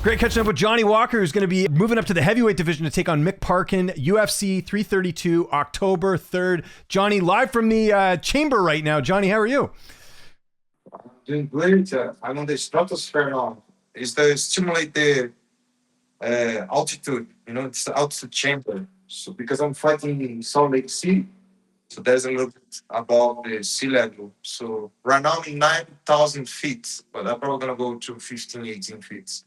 Great catching up with Johnny Walker, who's going to be moving up to the heavyweight division to take on Mick Parkin, UFC 332, October 3rd. Johnny, live from the chamber right now. Johnny, how are you? I'm doing great. I'm on the stratosphere now. It's to stimulate the altitude, it's the altitude chamber. So because I'm fighting in Salt Lake City, so there's a little bit above the sea level. So right now I'm in 9,000 feet, but I'm probably going to go to 15, 18 feet.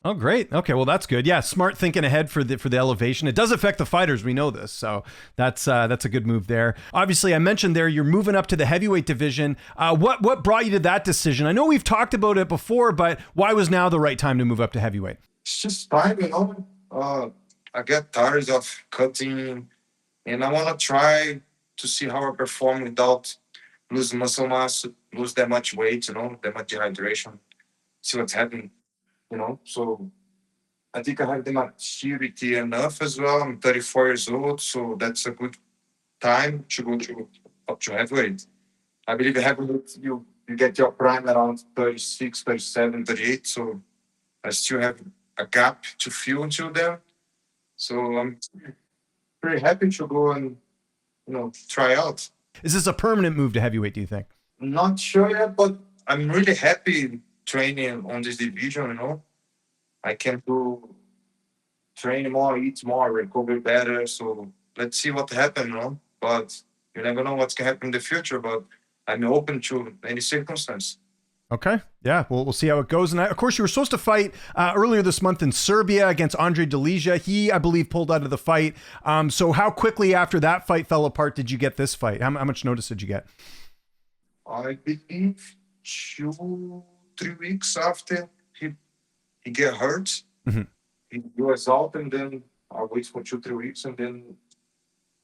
Oh, great. Okay, well, that's good. Yeah, smart thinking ahead for the elevation. It does affect the fighters. We know this, so that's a good move there. Obviously, I mentioned there you're moving up to the heavyweight division. What brought you to that decision? I know we've talked about it before, but why was now the right time to move up to heavyweight? It's just time, I get tired of cutting, and I want to try to see how I perform without losing muscle mass, lose that much weight, that much dehydration, see what's happening. So I think I have the maturity enough as well. I'm 34 years old, so that's a good time to go up to heavyweight. I believe heavyweight, you get your prime around 36, 37, 38, so I still have a gap to fill until then. So I'm pretty happy to go and, try out. Is this a permanent move to heavyweight, do you think? Not sure yet, but I'm really happy training on this division, I can do train more, eat more, recover better. So let's see what happens, But you never know what's going to happen in the future, but I'm open to any circumstance. Okay. Yeah. Well, we'll see how it goes. And of course, you were supposed to fight earlier this month in Serbia against Delija. He, I believe, pulled out of the fight. So how quickly after that fight fell apart did you get this fight? How much notice did you get? I believe 2-3 weeks after he get hurt. Mm-hmm. He was out, and then I wait for 2-3 weeks, and then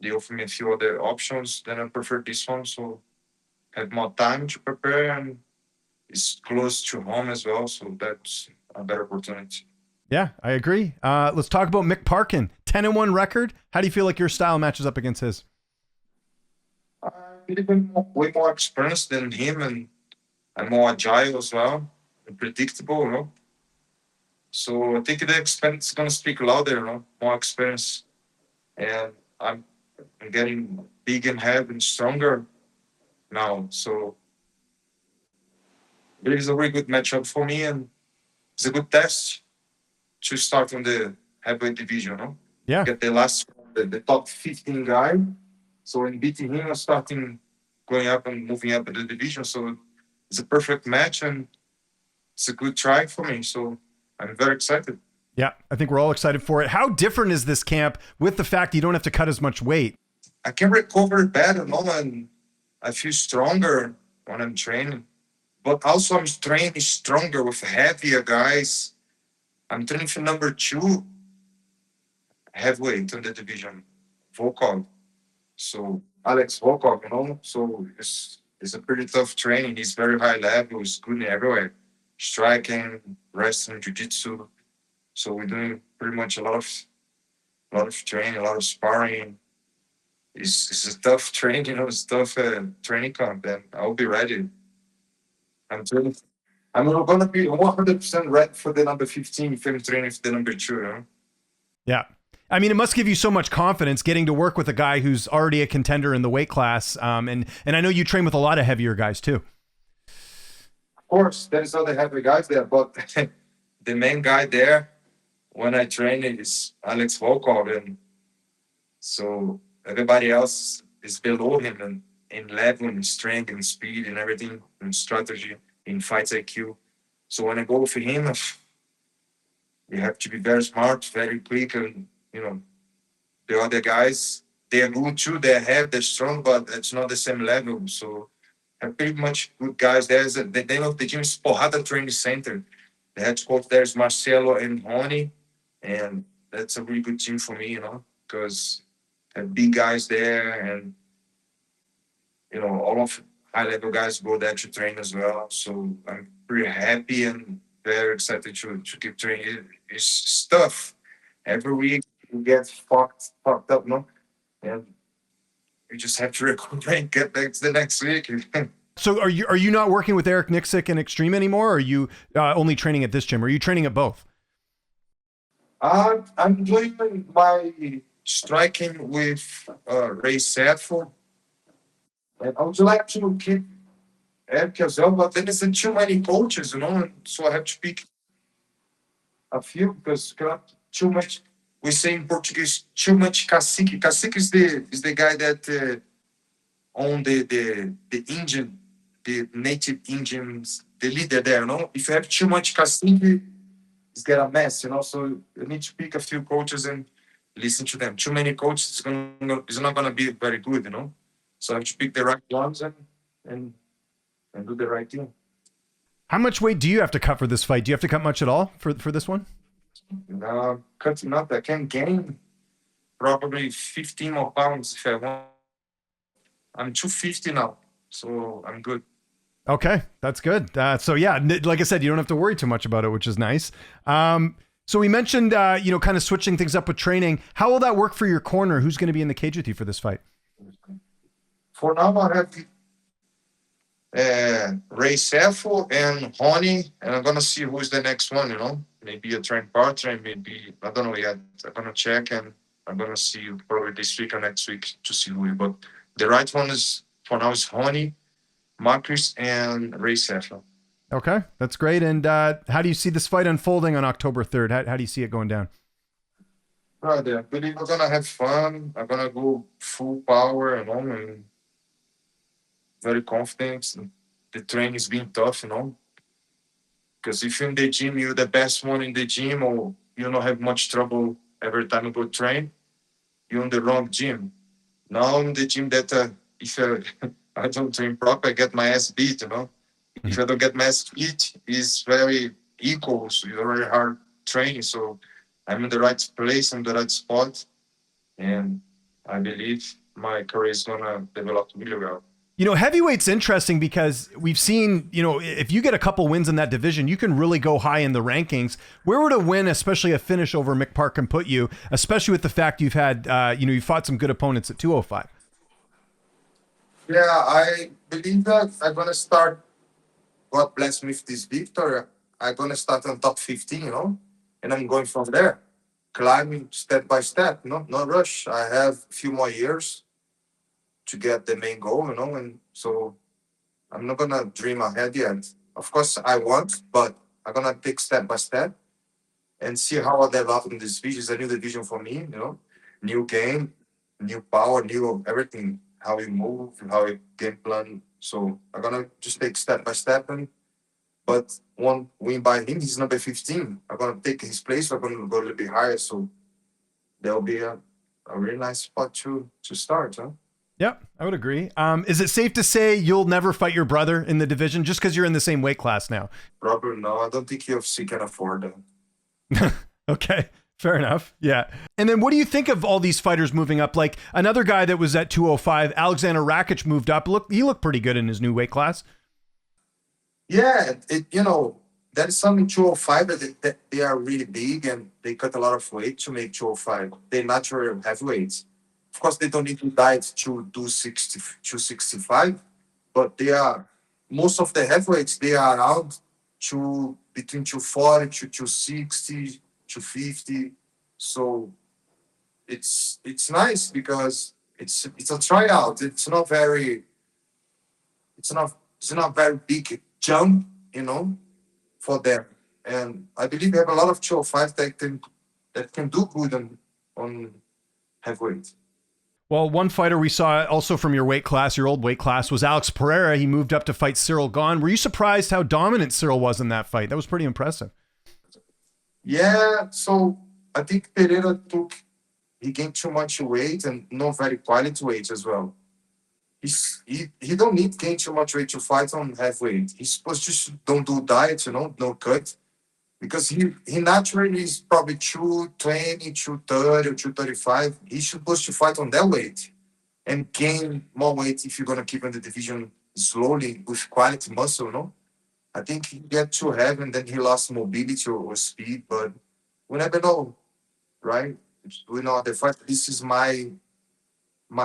they offer me a few other options. Then I prefer this one, so I have more time to prepare, and it's close to home as well, so that's a better opportunity. Yeah, I agree. Let's talk about Mick Parkin. 10-1 record. How do you feel like your style matches up against his? I believe I'm way more experienced than him, and I'm more agile as well, and predictable, So I think the experience is going to speak louder, more experience. And I'm getting big and heavy and stronger now. So it is a very good matchup for me, and it's a good test to start on the heavyweight division, Yeah. Get the top 15 guy. So in beating him, I'm starting going up and moving up in the division. So it's a perfect match, and it's a good try for me. So I'm very excited. Yeah, I think we're all excited for it. How different is this camp with the fact you don't have to cut as much weight? I can recover better, and I feel stronger when I'm training. But also I'm training stronger with heavier guys. I'm training for number 2 heavyweight in the division, Volkov. So Alex Volkov, so it's a pretty tough training. He's very high level, he's good everywhere. Striking, wrestling, jiu-jitsu. So we're doing pretty much a lot of training, a lot of sparring. It's a tough training, it's a tough training camp, and I'll be ready. I'm going to be 100% ready for the number 15 if I'm training for the number 2. Yeah. I mean, it must give you so much confidence getting to work with a guy who's already a contender in the weight class. And I know you train with a lot of heavier guys too. Of course, there's other heavy guys there, but the main guy there when I train is Alex Volkov, and so everybody else is below him and in level, in strength, and speed, and everything, in strategy, in fight IQ. So when I go for him, you have to be very smart, very quick, and the other guys, they are good too. They're strong, but it's not the same level. So I'm pretty much good guys. The name of the gym is Porrada Training Center. The head coach there is Marcelo and Rony, and that's a really good team for me, because I have big guys there, and all of high-level guys go there to train as well. So I'm pretty happy and very excited to keep training. It's tough. Every week you get fucked up, and you just have to recover and get back to the next week. So are you not working with Eric Nixick in Extreme anymore, or are you only training at this gym? Or are you training at both? I'm doing my striking with Ray Sadford, and I would like to keep Eric as well, but then there's too many coaches, and so I have to pick a few because got too much. We say in Portuguese, too much cacique. Cacique is the guy that own the Indian, the native Indians, the leader there. If you have too much cacique, it's get a mess. So you need to pick a few coaches and listen to them. Too many coaches is not gonna be very good. So I have to pick the right ones and and do the right thing. How much weight do you have to cut for this fight? Do you have to cut much at all for this one? Cutting up, I can gain probably 15 more pounds if I want. I'm 250 now, so I'm good. Okay, that's good. So yeah, like I said, you don't have to worry too much about it, which is nice. So we mentioned, kind of switching things up with training. How will that work for your corner? Who's going to be in the cage with you for this fight? For now, I have Ray Sefo and Honey, and I'm gonna see who's the next one. Maybe a train partner, maybe I don't know yet. I'm gonna check and I'm gonna see probably this week or next week to see who. But the right one is for now is Honey, Marcus, and Ray Sefo. Okay, that's great. And how do you see this fight unfolding on October 3rd? How do you see it going down? Right there. I believe we're gonna have fun. I'm gonna go full power, and very confident. The training is being tough. Because if you're in the gym, you're the best one in the gym, or you don't have much trouble every time you go train, you're in the wrong gym. Now in the gym that if I don't train proper, I get my ass beat. If I don't get my ass beat, it's very equal. So it's very hard training. So I'm in the right place, in the right spot, and I believe my career is gonna develop really well. Heavyweight's interesting because we've seen, if you get a couple wins in that division, you can really go high in the rankings. Where would a win, especially a finish over Mick Parkin, put you, especially with the fact you've had, you fought some good opponents at 205? Yeah, I believe that I'm gonna start. God bless me with this victory. I'm gonna start on top 15, and I'm going from there, climbing step by step. No rush. I have a few more years to get the main goal, and so I'm not gonna dream ahead yet. Of course, I want, but I'm gonna take step by step and see how I develop in this division. It's a new division for me. New game, new power, new everything. How we move, how we game plan. So I'm gonna just take step by step, but one win by him, he's number 15. I'm gonna take his place. We're gonna go a little bit higher, so there'll be a really nice spot to start, huh? Yep, I would agree. Is it safe to say you'll never fight your brother in the division just because you're in the same weight class now? Probably no. I don't think UFC can afford that. Okay, fair enough. Yeah. And then what do you think of all these fighters moving up? Like another guy that was at 205, Alexander Rakic, moved up. He looked pretty good in his new weight class. Yeah, that is something 205 that they are really big and they cut a lot of weight to make 205. They're natural heavyweights. Of course, they don't need to diet to do 265, but they are most of the heavyweights. They are around between 240 to 260, 250. So it's nice because it's a tryout. It's not very big jump, for them. And I believe we have a lot of 205 that can do good on heavyweight. Well, one fighter we saw also from your weight class, your old weight class, was Alex Pereira. He moved up to fight Ciryl Gane. Were you surprised how dominant Ciryl was in that fight? That was pretty impressive. Yeah, so I think Pereira he gained too much weight and not very quality weight as well. He don't need gain too much weight to fight on heavyweight. He's supposed to just don't do diet, no cut. Because he naturally is probably 220, 230, or 235. He's supposed to fight on that weight and gain more weight if you're gonna keep in the division slowly with quality muscle, no? I think he get too heavy and then he lost mobility or speed, but we never know, right? We know the fight. This is my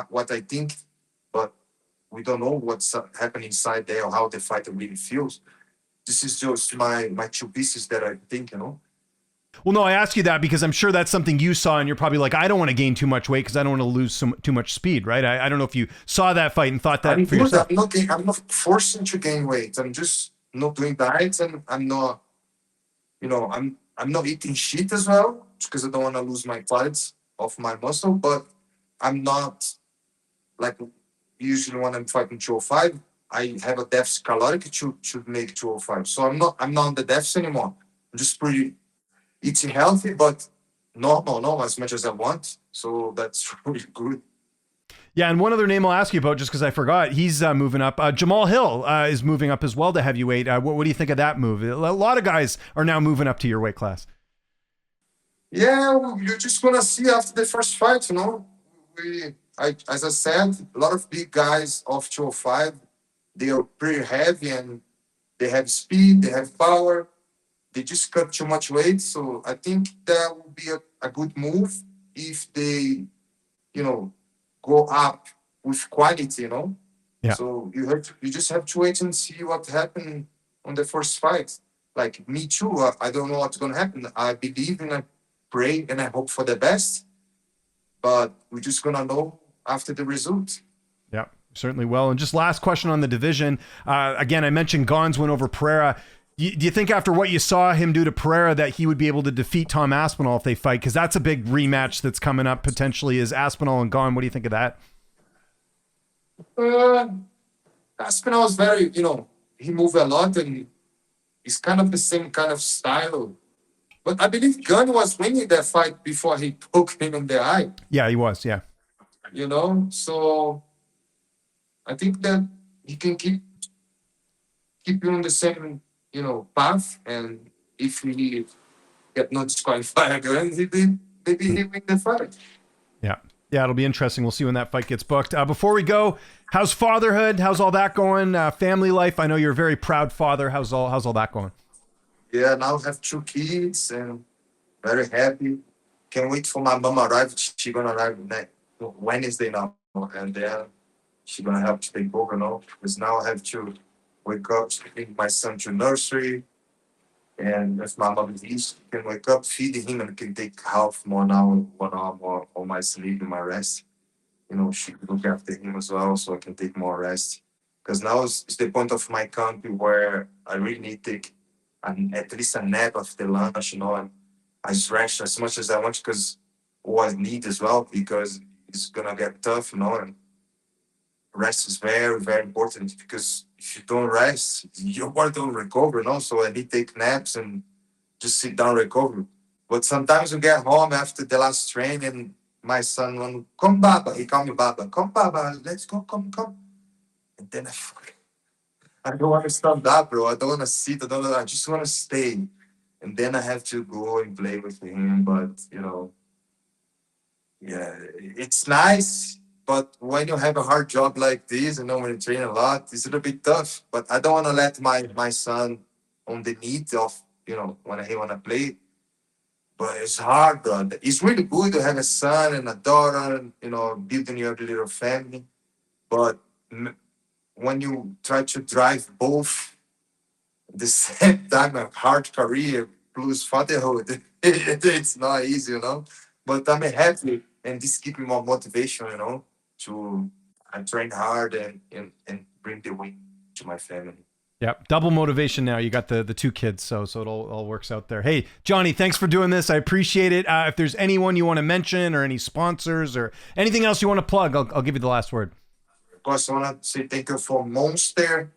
what I think, but we don't know what's happening inside there or how the fighter really feels. This is just my two pieces that I think. Well, no, I ask you that because I'm sure that's something you saw, and you're probably like, I don't want to gain too much weight because I don't want to lose too much speed, right? I don't know if you saw that fight and thought that I'm for good. yourself. I'm not forcing to gain weight. I'm just not doing diets, and I'm not, I'm not eating shit as well because I don't want to lose my parts of my muscle. But I'm not like usually when I'm fighting 205. I have a deficit caloric to make 205. So I'm not on the deficit anymore. I'm just pretty eating healthy, but not as much as I want. So that's really good. Yeah, and one other name I'll ask you about, just because I forgot, he's moving up. Jamahal Hill is moving up as well to heavyweight. What do you think of that move? A lot of guys are now moving up to your weight class. Yeah, you're just gonna see after the first fight, as I said, a lot of big guys of 205, they are pretty heavy and they have speed, they have power. They just cut too much weight. So I think that would be a good move if they, you know, go up with quality. Yeah. So you just have to wait and see what happened on the first fight. Like me too. I don't know what's gonna happen. I believe and I pray and I hope for the best, but we're just gonna know after the result. Yeah, certainly will. And just last question on the division. Again, I mentioned Gane's win over Pereira. Do you think after what you saw him do to Pereira that he would be able to defeat Tom Aspinall if they fight? Because that's a big rematch that's coming up potentially, is Aspinall and Gane. What do you think of that? Uh, Aspinall is very, he moved a lot and he's kind of the same kind of style. But I believe Gunn was winning that fight before he poked him in the eye, Yeah, he was. Yeah. So I think that he can keep on the same, path. And if he get not disqualified again, maybe he win the fight. Yeah. Yeah, it'll be interesting. We'll see when that fight gets booked. Before we go, how's fatherhood? How's all that going? Family life? I know you're a very proud father. How's all that going? Yeah, now I have 2 kids and very happy. Can't wait for my mom arrive. She gonna arrive next Wednesday now, and then she gonna have to take over. Because now I have to wake up, take my son to nursery, and if my mom leaves, she can wake up, feed him, and can take half more now, 1 hour more on my sleep and my rest. She can look after him as well, so I can take more rest. Because now it's the point of my country where I really need to take at least a nap after lunch, and I stretch as much as I want because what I need as well, because it's gonna get tough, and rest is very, very important because if you don't rest, your body don't recover. So I need to take naps and just sit down, recover. But sometimes we get home after the last train and my son will come, Baba. He call me Baba. Come, Baba. Let's go. Come. And then I don't want to stand up, bro. I don't want to sit. I just want to stay. And then I have to go and play with him. But, yeah, it's nice. But when you have a hard job like this, when you train a lot, it's a little bit tough. But I don't want to let my son on the need of, when he want to play. But it's hard, bro. It's really good to have a son and a daughter, building your little family. But when you try to drive both at the same time, a hard career plus fatherhood, it's not easy. But I'm happy, and this gives me more motivation, to I train hard and bring the win to my family. Yeah, double motivation now. You got the 2 kids, so it all works out there. Hey, Johnny, thanks for doing this. I appreciate it. If there's anyone you want to mention or any sponsors or anything else you want to plug, I'll give you the last word. Of course, I want to say thank you for Monster,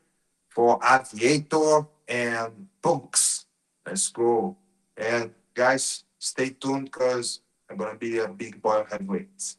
for Aviator, and Books. Let's go. And guys, stay tuned because I'm going to be a big boy of heavyweights.